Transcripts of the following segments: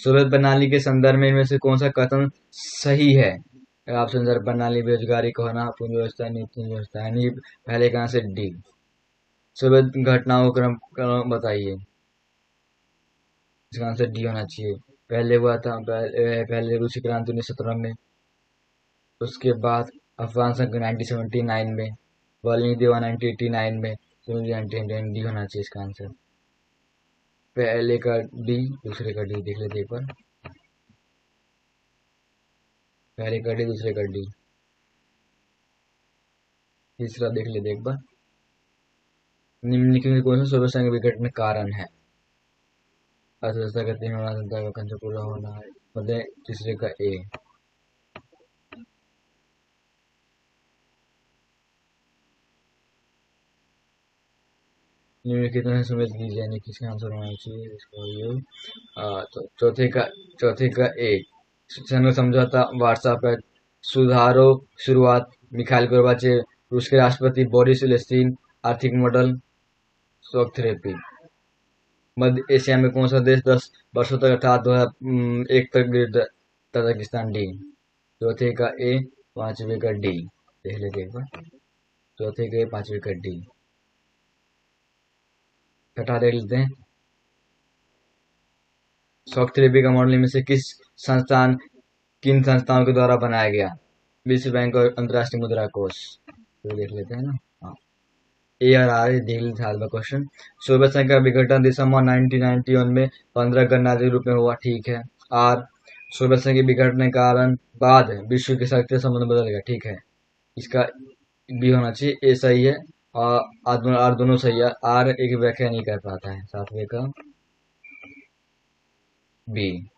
Soviet प्रणाली के संदर्भ में इनमें से कौन सा कथन सही है? आप संदर्भ प्रणाली, बेरोजगारी का होना, पूर्ण व्यवस्था, नीति व्यवस्था, यानी पहले का आंसर डी। सोवियत घटनाओं का क्रम बताइए। इसका आंसर डी होना चाहिए। पहले हुआ था पहले रूसी क्रांति 1917 में, उसके बाद अफगान संघ 1979 में, बर्लिन दीवार 1989 में, तो 1989 डी होना चाहिए इसका आंसर। पहले का डी, दूसरे का डी देख लेते एक बार। पहले का डी, दूसरे का डी, तीसरा देख लेते एक बार। निम्नलिखित में कौन सा सोवियत संघ विघटन में कारण है? अर्थव्यवस्था का तीन होना, जनता का कंट्रोल पूरा होना है, मतलब तीसरे का ए। निम्नलिखित में सम्मिलित कीजिए, यानी किसका आंसर होना चाहिए इसको ये। तो चौथे का ए। संघ समझौता, वार्सा पैक्ट, सुधारो शुरुआत, मिखाइल गोर्बाचेव, रूस के राष्ट्रपति बोरिस येल्त्सिन, आर्थिक मॉडल, शॉक थेरेपी। मध्य एशिया में कौन सा देश 10 वर्षों तक अर्थात 2001 तक गिरता? Tajikistan D. चौथे का ए, पांचवे का डी, देख लेते एक बार। चौथे का ए, पांचवे का डी, छठा देख लेते हैं। शॉक थेरेपी का मॉडल में से किन संस्थाओं के द्वारा बनाया गया? विश्व बैंक और अंतर्राष्ट्रीय मुद्रा कोष। तो देख लेते हैं ना। हाँ, ए और आर देख लेते हैं क्वेश्चन। सोवियत संघ का विघटन दिसंबर 1991 में 15 गणराज्य रूप में हुआ, ठीक है। आर, सोवियत संघ के विघटन के कारण बाद विश्व के शक्ति संबंध बदल गया, ठीक है। इसका बी होना चाहिए, ए सही है और आर दोनों सही है। आर एक व्याख्या नहीं कर पाता है, सातवें का बी।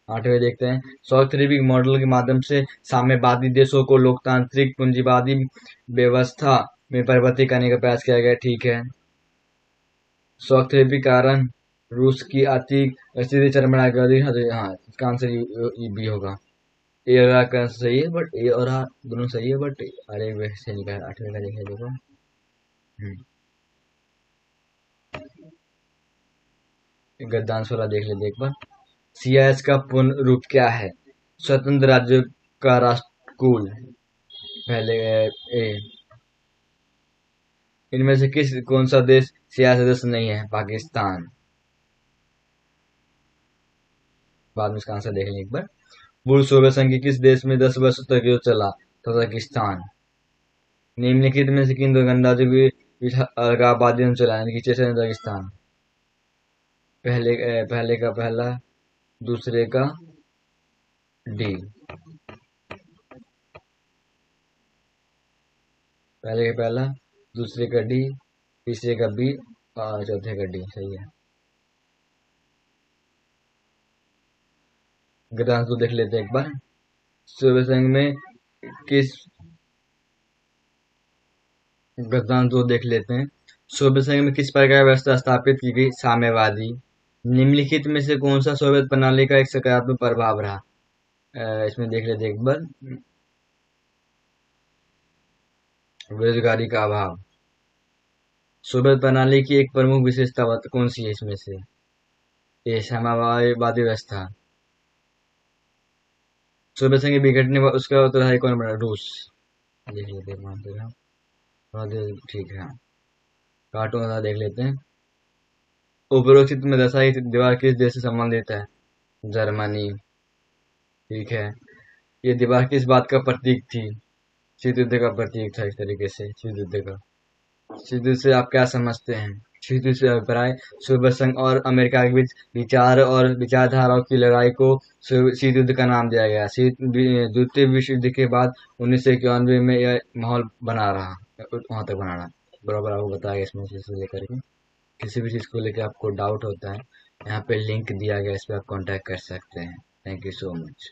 आठवें देखते हैं। शॉक थेरेपी मॉडल के माध्यम से साम्यवादी देशों को लोकतांत्रिक पूंजीवादी व्यवस्था में परिवर्तित करने का प्रयास किया गया, ठीक है। शॉक थेरेपी कारण रूस की आर्थिक स्थिति चरमरा गई, हाँ, इसका आंसर बी होगा। ए और आर का सही है, बट ए और आर दोनों सही है, बट अरे वैसे नहीं कहा। आठवें का देखिए, देखो। गद्दान 16 देख लेते एक बार। सीआईएस का पूर्ण रूप क्या है? स्वतंत्र राज्य का राष्ट्रकुल। पहले ए। इनमें से कौन सा देश सीआईएस सदस्य नहीं है? पाकिस्तान। बाद में इसका आंसर देख लें एक बार। पूर्व सोवियत संघ के किस देश में 10 वर्ष तक युद्ध चला? तजाकिस्तान। निम्नलिखित में से किन दो गणराज्यों की अलगाववादी ने चला, यानी कि चेचन, तजाकिस्तान? पहले का पहला, दूसरे का डी। पहले का पहला, दूसरे का डी, तीसरे का बी और चौथे का डी, सही है। गणराज्य को देख लेते हैं एक बार। सोवियत संघ में किस गणराज्य को देख लेते हैं। सोवियत संघ में किस प्रकार की व्यवस्था स्थापित की गई? साम्यवादी। निम्नलिखित में से कौन सा सोवियत प्रणाली का एक सकारात्मक प्रभाव रहा? इसमें देख लेते एक बार। बेरोजगारी का अभाव। सोवियत प्रणाली की एक प्रमुख विशेषता कौन सी है इसमें से? ये साम्यवादी व्यवस्था। सोवियत संघ के बिगड़ने पर उसका उत्तरदायी कौन बना? रूस। देख लेते हैं, ठीक है। कार्टून देख लेते हैं। उपरोक्त चित्र में दर्शाई दीवार किस देश से संबंधित है? जर्मनी, ठीक है। ये दीवार किस बात का प्रतीक थी? शीत युद्ध का प्रतीक था, इस तरीके से शीत युद्ध का। शीत युद्ध से आप क्या समझते हैं? शीत युद्ध से अभिप्राय सोवियत संघ और अमेरिका के बीच विचार और विचारधाराओं की लड़ाई को शीत युद्ध का नाम दिया गया। द्वितीय विश्व युद्ध के बाद 1991 में यह माहौल बना रहा, वहां तक बना रहा। बराबर आपको बताया इसमें से लेकर के किसी भी चीज को लेकर आपको डाउट होता है, यहाँ पे लिंक दिया गया, इस पर आप कांटेक्ट कर सकते हैं। Thank you so much.